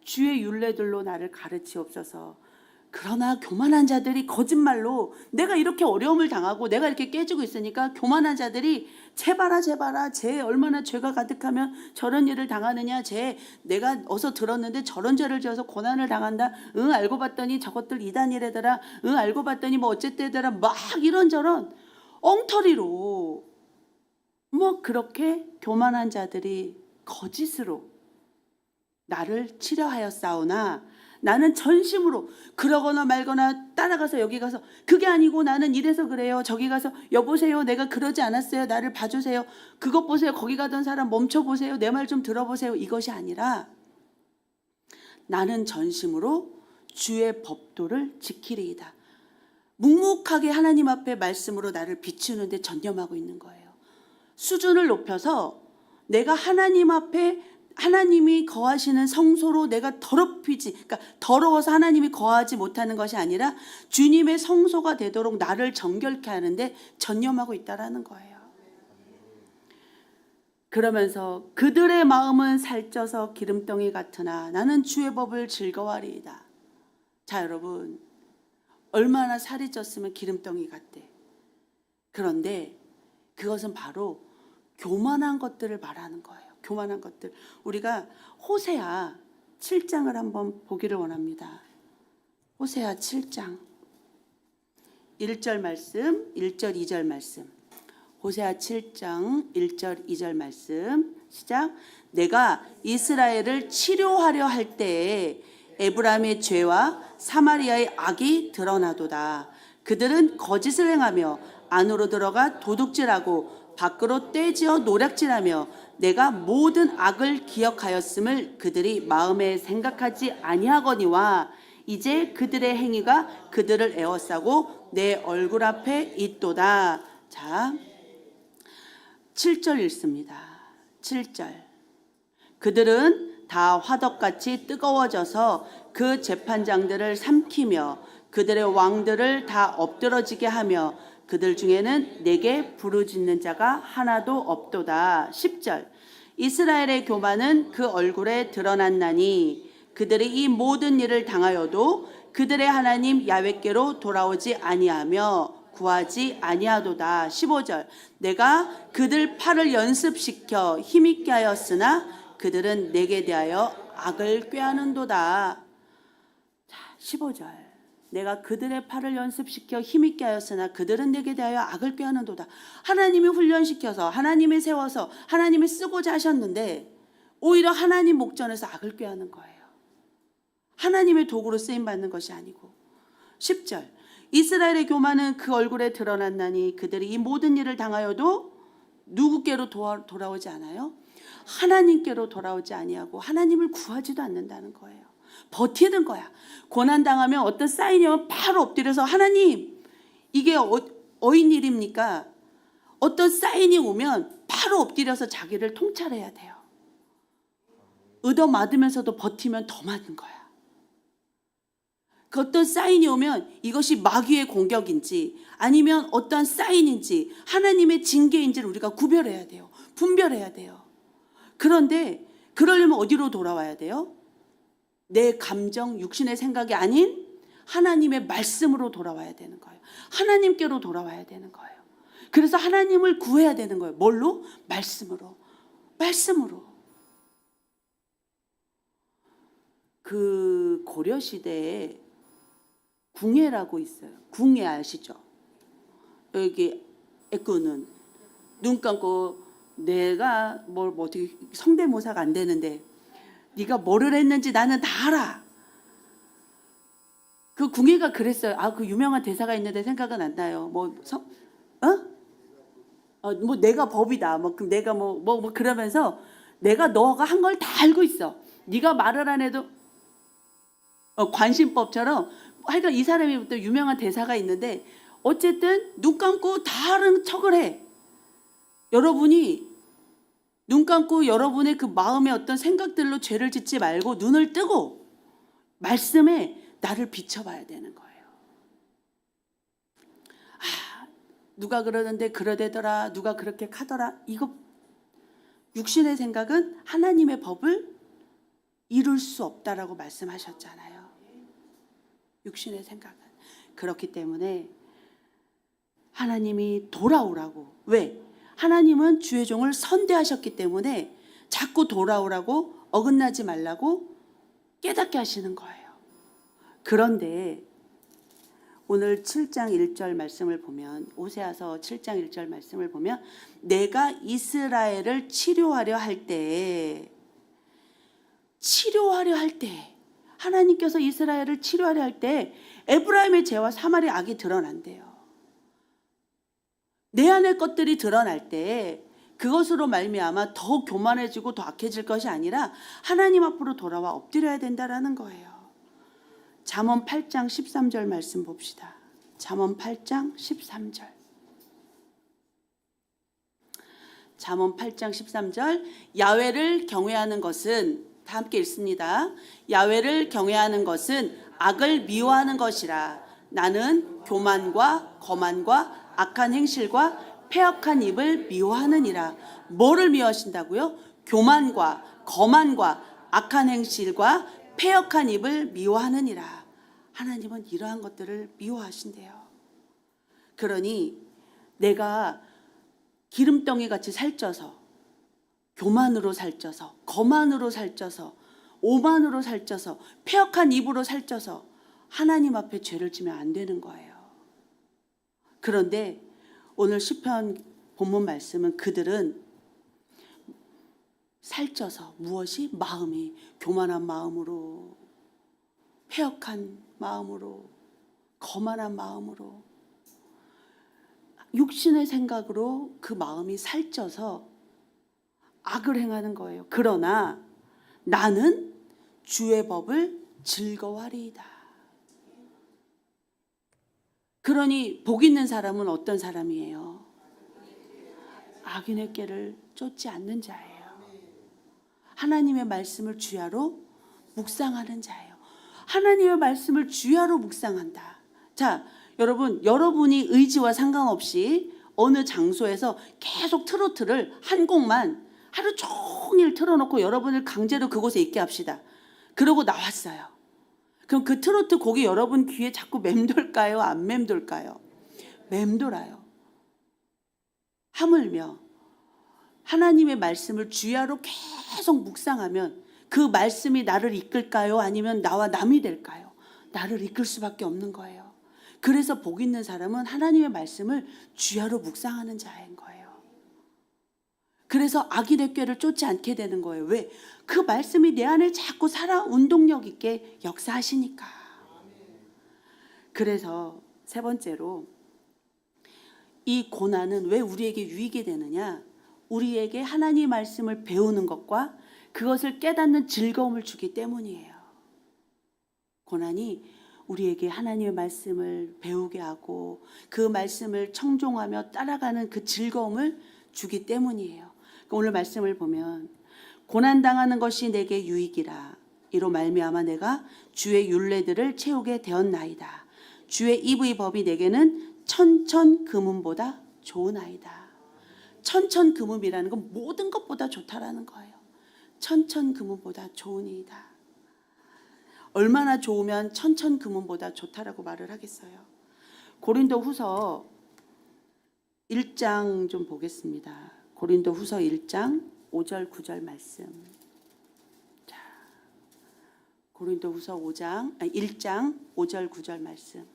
주의 율례들로 나를 가르치옵소서. 그러나 교만한 자들이 거짓말로, 내가 이렇게 어려움을 당하고 내가 이렇게 깨지고 있으니까 교만한 자들이 제발아 쟤 얼마나 죄가 가득하면 저런 일을 당하느냐, 내가 어서 들었는데 저런 죄를 지어서 고난을 당한다, 응 알고 봤더니 저것들 이단이래더라, 응 알고 봤더니 뭐 어쨌대더라, 막 이런저런 엉터리로 뭐 그렇게 교만한 자들이 거짓으로 나를 치려하였사오나 나는 전심으로, 그러거나 말거나 따라가서 여기 가서 그게 아니고 나는 이래서 그래요, 저기 가서 여보세요 내가 그러지 않았어요, 나를 봐주세요, 그것 보세요, 거기 가던 사람 멈춰보세요, 내 말 좀 들어보세요, 이것이 아니라 나는 전심으로 주의 법도를 지키리이다. 묵묵하게 하나님 앞에 말씀으로 나를 비추는데 전념하고 있는 거예요. 수준을 높여서 내가 하나님 앞에 하나님이 거하시는 성소로 내가 더럽히지, 그러니까 더러워서 하나님이 거하지 못하는 것이 아니라 주님의 성소가 되도록 나를 정결케 하는데 전념하고 있다라는 거예요. 그러면서 그들의 마음은 살쪄서 기름덩이 같으나 나는 주의 법을 즐거워하리이다. 자, 여러분, 얼마나 살이 쪘으면 기름덩이 같대. 그런데 그것은 바로 교만한 것들을 말하는 거예요. 교만한 것들. 우리가 호세아 7장을 한번 보기를 원합니다. 호세아 7장 1절 말씀, 1절 2절 말씀. 호세아 7장 1절 2절 말씀 시작. 내가 이스라엘을 치료하려 할 때에 에브라임의 죄와 사마리아의 악이 드러나도다. 그들은 거짓을 행하며 안으로 들어가 도둑질하고 밖으로 떼지어 노략질하며 내가 모든 악을 기억하였음을 그들이 마음에 생각하지 아니하거니와 이제 그들의 행위가 그들을 에워싸고 내 얼굴 앞에 있도다. 자, 7절 읽습니다. 7절. 그들은 다 화덕같이 뜨거워져서 그 재판장들을 삼키며 그들의 왕들을 다 엎드러지게 하며 그들 중에는 내게 부르짖는 자가 하나도 없도다. 10절. 이스라엘의 교만은 그 얼굴에 드러났나니 그들이 이 모든 일을 당하여도 그들의 하나님 야훼께로 돌아오지 아니하며 구하지 아니하도다. 15절. 내가 그들 팔을 연습시켜 힘있게 하였으나 그들은 내게 대하여 악을 꾀하는도다. 자, 15절. 내가 그들의 팔을 연습시켜 힘있게 하였으나 그들은 내게 대하여 악을 꾀하는도다. 하나님이 훈련시켜서 하나님이 세워서 하나님이 쓰고자 하셨는데 오히려 하나님 목전에서 악을 꾀하는 거예요. 하나님의 도구로 쓰임받는 것이 아니고. 10절. 이스라엘의 교만은 그 얼굴에 드러났나니 그들이 이 모든 일을 당하여도 누구께로 돌아오지 않아요? 하나님께로 돌아오지 아니하고 하나님을 구하지도 않는다는 거예요. 버티는 거야. 고난당하면 어떤 사인이 오면 바로 엎드려서 하나님 이게 어인 일입니까? 어떤 사인이 오면 바로 엎드려서 자기를 통찰해야 돼요. 얻어맞으면서도 버티면 더 맞는 거야. 그 어떤 사인이 오면 이것이 마귀의 공격인지 아니면 어떤 사인인지 하나님의 징계인지를 우리가 구별해야 돼요. 분별해야 돼요. 그런데 그러려면 어디로 돌아와야 돼요? 내 감정, 육신의 생각이 아닌 하나님의 말씀으로 돌아와야 되는 거예요. 하나님께로 돌아와야 되는 거예요. 그래서 하나님을 구해야 되는 거예요. 뭘로? 말씀으로. 말씀으로. 그 고려 시대에 궁예라고 있어요. 궁예 아시죠? 여기 애꾸는 눈 감고 내가 뭐 어떻게 성대모사가 안 되는데 네가 뭐를 했는지 나는 다 알아. 그 궁예가 그랬어요. 아, 그 유명한 대사가 있는데 생각은 안 나요. 뭐 내가 법이다. 뭐 그럼 내가 뭐 그러면서 내가 너가 한 걸 다 알고 있어. 네가 말을 안 해도 관심법처럼 하여간 이 사람이 또 유명한 대사가 있는데 어쨌든 눈 감고 다른 척을 해. 여러분이 눈 감고 여러분의 그 마음의 어떤 생각들로 죄를 짓지 말고 눈을 뜨고 말씀에 나를 비춰봐야 되는 거예요. 아, 누가 그러는데 그러대더라. 누가 그렇게 하더라. 이거 육신의 생각은 하나님의 법을 이룰 수 없다라고 말씀하셨잖아요. 육신의 생각은. 그렇기 때문에 하나님이 돌아오라고. 왜? 하나님은 주의 종을 선대하셨기 때문에 자꾸 돌아오라고 어긋나지 말라고 깨닫게 하시는 거예요. 그런데 오늘 7장 1절 말씀을 보면 호세아서 7장 1절 말씀을 보면 내가 이스라엘을 치료하려 할 때 하나님께서 이스라엘을 치료하려 할 때 에브라임의 죄와 사마리아 악이 드러난대요. 내 안의 것들이 드러날 때 그것으로 말미암아 더 교만해지고 더 악해질 것이 아니라 하나님 앞으로 돌아와 엎드려야 된다라는 거예요. 잠언 8장 13절 말씀 봅시다. 잠언 8장 13절. 잠언 8장 13절. 야훼를 경외하는 것은, 다 함께 읽습니다. 야훼를 경외하는 것은 악을 미워하는 것이라. 나는 교만과 거만과 악한 행실과 패역한 입을 미워하느니라. 뭐를 미워하신다고요? 교만과 거만과 악한 행실과 패역한 입을 미워하느니라. 하나님은 이러한 것들을 미워하신대요. 그러니 내가 기름덩이 같이 살쪄서, 교만으로 살쪄서, 거만으로 살쪄서, 오만으로 살쪄서, 패역한 입으로 살쪄서 하나님 앞에 죄를 지면 안 되는 거예요. 그런데 오늘 시편 본문 말씀은 그들은 살쪄서, 무엇이? 마음이 교만한 마음으로, 패역한 마음으로, 거만한 마음으로, 육신의 생각으로 그 마음이 살쪄서 악을 행하는 거예요. 그러나 나는 주의 법을 즐거워하리이다. 그러니 복 있는 사람은 어떤 사람이에요? 악인의 꾀를 쫓지 않는 자예요. 하나님의 말씀을 주야로 묵상하는 자예요. 하나님의 말씀을 주야로 묵상한다. 자, 여러분, 여러분이 의지와 상관없이 어느 장소에서 계속 트로트를 한 곡만 하루 종일 틀어놓고 여러분을 강제로 그곳에 있게 합시다. 그러고 나왔어요. 그럼 그 트로트 곡이 여러분 귀에 자꾸 맴돌까요? 안 맴돌까요? 맴돌아요. 하물며 하나님의 말씀을 주야로 계속 묵상하면 그 말씀이 나를 이끌까요? 아니면 나와 남이 될까요? 나를 이끌 수밖에 없는 거예요. 그래서 복 있는 사람은 하나님의 말씀을 주야로 묵상하는 자인 거예요. 그래서 악인의 꾀를 쫓지 않게 되는 거예요. 왜? 그 말씀이 내 안에 자꾸 살아 운동력 있게 역사하시니까. 그래서 세 번째로, 이 고난은 왜 우리에게 유익이 되느냐? 우리에게 하나님의 말씀을 배우는 것과 그것을 깨닫는 즐거움을 주기 때문이에요. 고난이 우리에게 하나님의 말씀을 배우게 하고 그 말씀을 청종하며 따라가는 그 즐거움을 주기 때문이에요. 오늘 말씀을 보면 고난당하는 것이 내게 유익이라. 이로 말미암아 내가 주의 율례들을 채우게 되었나이다. 주의 입의 법이 내게는 천천 금은보다 좋으나이다. 천천 금음이라는 건 모든 것보다 좋다라는 거예요. 천천 금음보다 좋으니이다. 얼마나 좋으면 천천 금음보다 좋다라고 말을 하겠어요. 고린도 후서 1장 좀 보겠습니다. 고린도 후서 1장 5절 9절 말씀. 자, 고린도 후서 1장 5절 9절 말씀.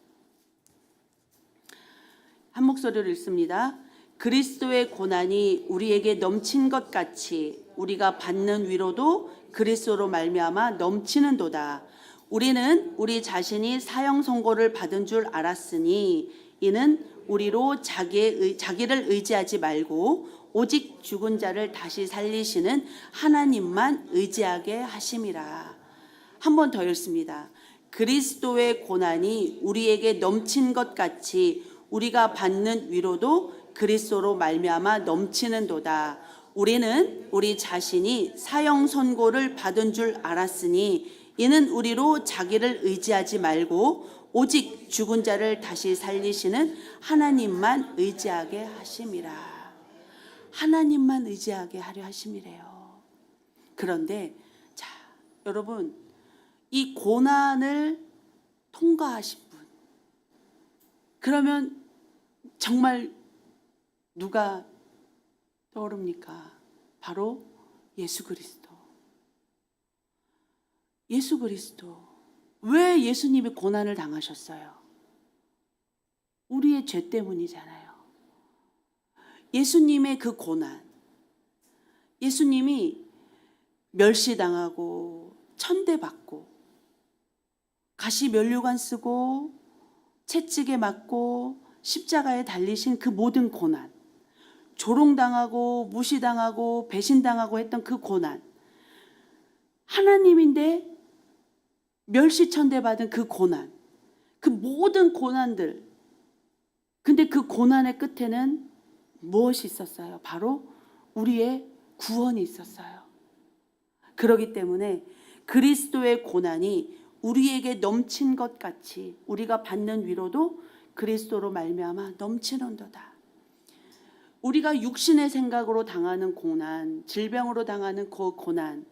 한 목소리로 읽습니다. 그리스도의 고난이 우리에게 넘친 것 같이 우리가 받는 위로도 그리스도로 말미암아 넘치는도다. 우리는 우리 자신이 사형 선고를 받은 줄 알았으니 이는 우리로 자기를 의지하지 말고 오직 죽은 자를 다시 살리시는 하나님만 의지하게 하심이라. 한 번 더 읽습니다. 그리스도의 고난이 우리에게 넘친 것 같이 우리가 받는 위로도 그리스도로 말미암아 넘치는도다. 우리는 우리 자신이 사형 선고를 받은 줄 알았으니 이는 우리로 자기를 의지하지 말고 오직 죽은 자를 다시 살리시는 하나님만 의지하게 하심이라. 하나님만 의지하게 하려 하심이래요. 그런데 자, 여러분, 이 고난을 통과하신 분, 그러면 정말 누가 떠오릅니까? 바로 예수 그리스도. 예수 그리스도. 왜 예수님이 고난을 당하셨어요? 우리의 죄 때문이잖아요. 예수님의 그 고난, 예수님이 멸시당하고 천대받고 가시면류관 쓰고 채찍에 맞고 십자가에 달리신 그 모든 고난, 조롱당하고 무시당하고 배신당하고 했던 그 고난, 하나님인데 멸시천대받은 그 고난, 그 모든 고난들, 근데 그 고난의 끝에는 무엇이 있었어요? 바로 우리의 구원이 있었어요. 그렇기 때문에 그리스도의 고난이 우리에게 넘친 것 같이 우리가 받는 위로도 그리스도로 말미암아 넘치는도다. 우리가 육신의 생각으로 당하는 고난, 질병으로 당하는 그 고난,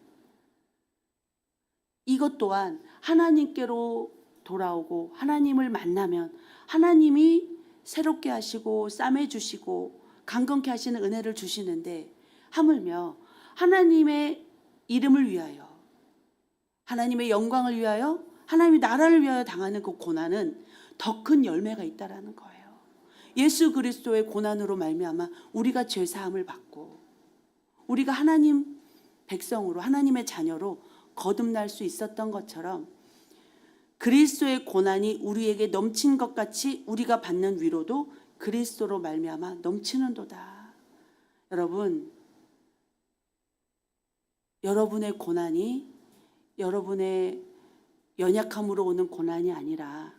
이것 또한 하나님께로 돌아오고 하나님을 만나면 하나님이 새롭게 하시고 싸매주시고 강건케 하시는 은혜를 주시는데, 하물며 하나님의 이름을 위하여, 하나님의 영광을 위하여, 하나님의 나라를 위하여 당하는 그 고난은 더 큰 열매가 있다라는 거예요. 예수 그리스도의 고난으로 말미암아 우리가 죄 사함을 받고 우리가 하나님 백성으로, 하나님의 자녀로 거듭날 수 있었던 것처럼 그리스도의 고난이 우리에게 넘친 것 같이 우리가 받는 위로도 그리스도로 말미암아 넘치는도다. 여러분, 여러분의 고난이 여러분의 연약함으로 오는 고난이 아니라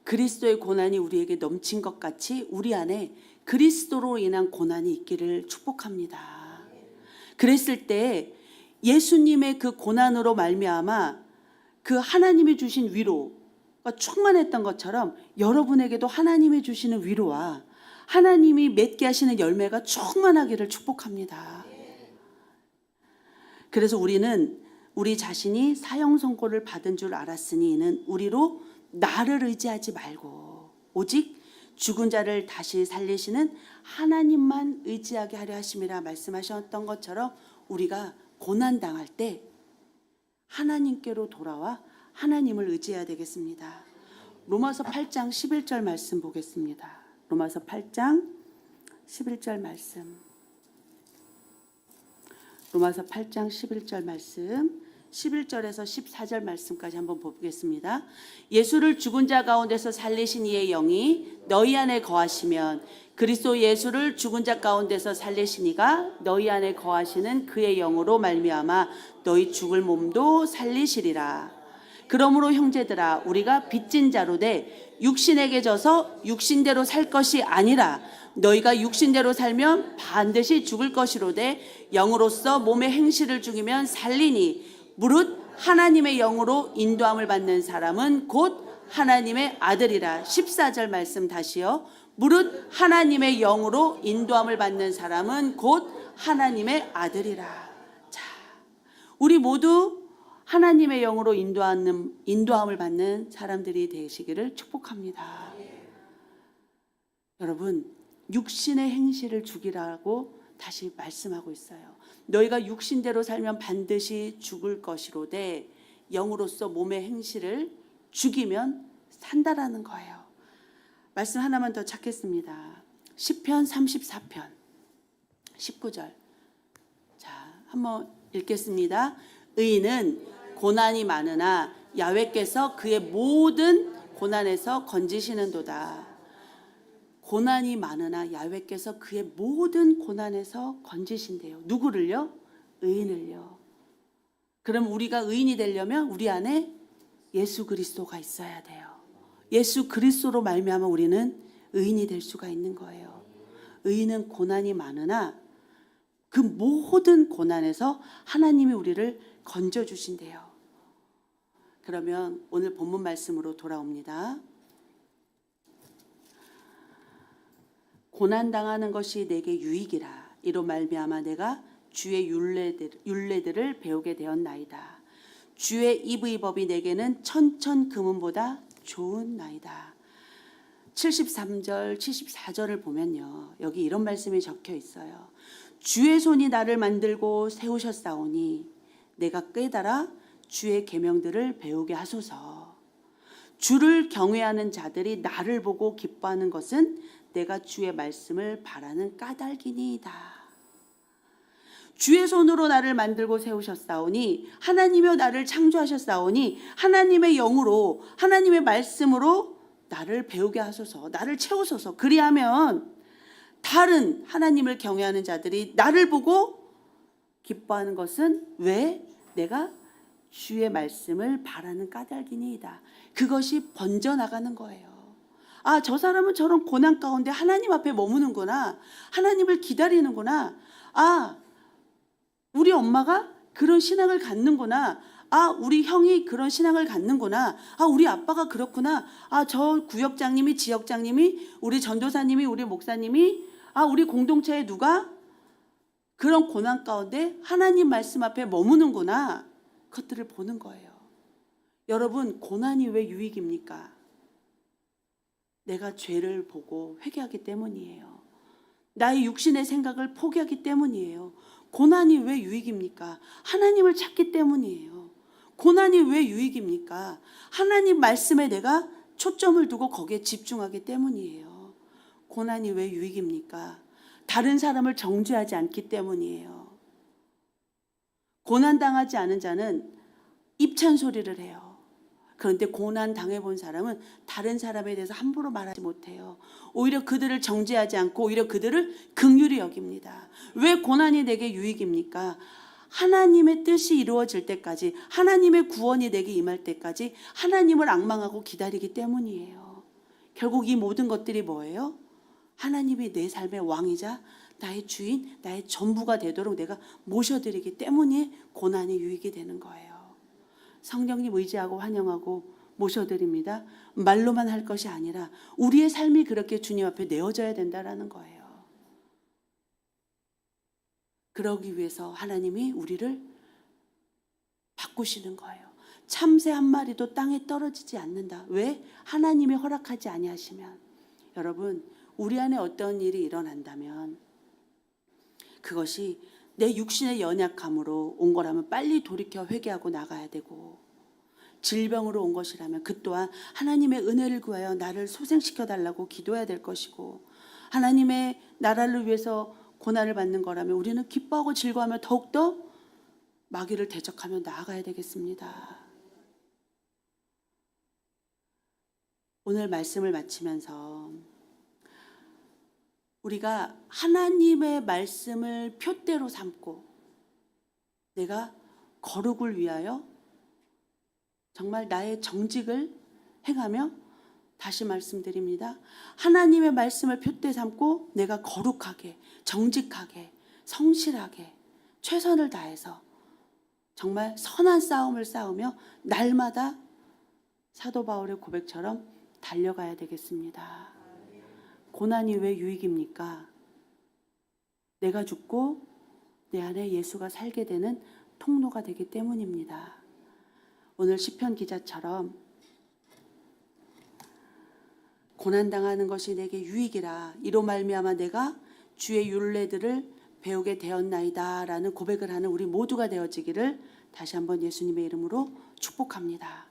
그리스도의 고난이 우리에게 넘친 것 같이 우리 안에 그리스도로 인한 고난이 있기를 축복합니다. 그랬을 때 예수님의 그 고난으로 말미암아 그 하나님이 주신 위로가 충만했던 것처럼 여러분에게도 하나님이 주시는 위로와 하나님이 맺게 하시는 열매가 충만하기를 축복합니다. 그래서 우리는 우리 자신이 사형 선고를 받은 줄 알았으니 이는 우리로 나를 의지하지 말고 오직 죽은 자를 다시 살리시는 하나님만 의지하게 하려 하심이라 말씀하셨던 것처럼 우리가 고난당할 때 하나님께로 돌아와 하나님을 의지해야 되겠습니다. 로마서 8장 11절 말씀 보겠습니다. 로마서 8장 11절 말씀. 로마서 8장 11절 말씀, 11절에서 14절 말씀까지 한번 보겠습니다. 예수를 죽은 자 가운데서 살리신 이의 영이 너희 안에 거하시면 그리스도 예수를 죽은 자 가운데서 살리신 이가 너희 안에 거하시는 그의 영으로 말미암아 너희 죽을 몸도 살리시리라. 그러므로 형제들아, 우리가 빚진 자로 돼 육신에게 져서 육신대로 살 것이 아니라 너희가 육신대로 살면 반드시 죽을 것이로되 영으로서 몸의 행실을 죽이면 살리니 무릇 하나님의 영으로 인도함을 받는 사람은 곧 하나님의 아들이라. 14절 말씀 다시요. 무릇 하나님의 영으로 인도함을 받는 사람은 곧 하나님의 아들이라. 자, 우리 모두 하나님의 영으로 인도함을 받는 사람들이 되시기를 축복합니다. 여러분, 육신의 행실을 죽이라고 다시 말씀하고 있어요. 너희가 육신대로 살면 반드시 죽을 것이로되 영으로서 몸의 행실을 죽이면 산다라는 거예요. 말씀 하나만 더 찾겠습니다. 시편 34편 19절. 자, 한번 읽겠습니다. 의인은 고난이 많으나 야훼께서 그의 모든 고난에서 건지시는도다. 고난이 많으나 야훼께서 그의 모든 고난에서 건지신대요. 누구를요? 의인을요. 그럼 우리가 의인이 되려면 우리 안에 예수 그리스도가 있어야 돼요. 예수 그리스도로 말미암아 우리는 의인이 될 수가 있는 거예요. 의인은 고난이 많으나 그 모든 고난에서 하나님이 우리를 건져주신대요. 그러면 오늘 본문 말씀으로 돌아옵니다. 고난당하는 것이 내게 유익이라. 이로 말미암아 내가 주의 율례들을 배우게 되었나이다. 주의 입의 법이 내게는 천천 금은보다 좋은 나이다. 73절 74절을 보면요, 여기 이런 말씀이 적혀 있어요. 주의 손이 나를 만들고 세우셨사오니 내가 깨달아 주의 계명들을 배우게 하소서. 주를 경외하는 자들이 나를 보고 기뻐하는 것은 내가 주의 말씀을 바라는 까닭이니이다. 주의 손으로 나를 만들고 세우셨사오니, 하나님이여 나를 창조하셨사오니 하나님의 영으로 하나님의 말씀으로 나를 배우게 하소서, 나를 채우소서. 그리하면 다른 하나님을 경외하는 자들이 나를 보고 기뻐하는 것은 왜? 내가 주의 말씀을 바라는 까닭이니이다. 그것이 번져나가는 거예요. 아, 저 사람은 저런 고난 가운데 하나님 앞에 머무는구나. 하나님을 기다리는구나. 아, 우리 엄마가 그런 신앙을 갖는구나. 아, 우리 형이 그런 신앙을 갖는구나. 아, 우리 아빠가 그렇구나. 아, 저 구역장님이, 지역장님이, 우리 전도사님이, 우리 목사님이, 아, 우리 공동체에 누가 그런 고난 가운데 하나님 말씀 앞에 머무는구나. 그것들을 보는 거예요. 여러분, 고난이 왜 유익입니까? 내가 죄를 보고 회개하기 때문이에요. 나의 육신의 생각을 포기하기 때문이에요. 고난이 왜 유익입니까? 하나님을 찾기 때문이에요. 고난이 왜 유익입니까? 하나님 말씀에 내가 초점을 두고 거기에 집중하기 때문이에요. 고난이 왜 유익입니까? 다른 사람을 정죄하지 않기 때문이에요. 고난당하지 않은 자는 입찬 소리를 해요. 그런데 고난 당해본 사람은 다른 사람에 대해서 함부로 말하지 못해요. 오히려 그들을 정죄하지 않고 오히려 그들을 긍휼히 여깁니다. 왜 고난이 내게 유익입니까? 하나님의 뜻이 이루어질 때까지, 하나님의 구원이 내게 임할 때까지 하나님을 앙망하고 기다리기 때문이에요. 결국 이 모든 것들이 뭐예요? 하나님이 내 삶의 왕이자 나의 주인, 나의 전부가 되도록 내가 모셔드리기 때문에 고난이 유익이 되는 거예요. 성령님 의지하고 환영하고 모셔드립니다. 말로만 할 것이 아니라 우리의 삶이 그렇게 주님 앞에 내어져야 된다는 거예요. 그러기 위해서 하나님이 우리를 바꾸시는 거예요. 참새 한 마리도 땅에 떨어지지 않는다. 왜? 하나님이 허락하지 아니하시면. 여러분, 우리 안에 어떤 일이 일어난다면 그것이 내 육신의 연약함으로 온 거라면 빨리 돌이켜 회개하고 나가야 되고, 질병으로 온 것이라면 그 또한 하나님의 은혜를 구하여 나를 소생시켜 달라고 기도해야 될 것이고, 하나님의 나라를 위해서 고난을 받는 거라면 우리는 기뻐하고 즐거워하며 더욱더 마귀를 대적하며 나아가야 되겠습니다. 오늘 말씀을 마치면서 우리가 하나님의 말씀을 표대로 삼고 내가 거룩을 위하여 정말 나의 정직을 행하며, 다시 말씀드립니다. 하나님의 말씀을 표대 삼고 내가 거룩하게, 정직하게, 성실하게, 최선을 다해서 정말 선한 싸움을 싸우며 날마다 사도 바울의 고백처럼 달려가야 되겠습니다. 고난이 왜 유익입니까? 내가 죽고 내 안에 예수가 살게 되는 통로가 되기 때문입니다. 오늘 시편 기자처럼 고난당하는 것이 내게 유익이라, 이로 말미암아 내가 주의 율례들을 배우게 되었나이다 라는 고백을 하는 우리 모두가 되어지기를 다시 한번 예수님의 이름으로 축복합니다.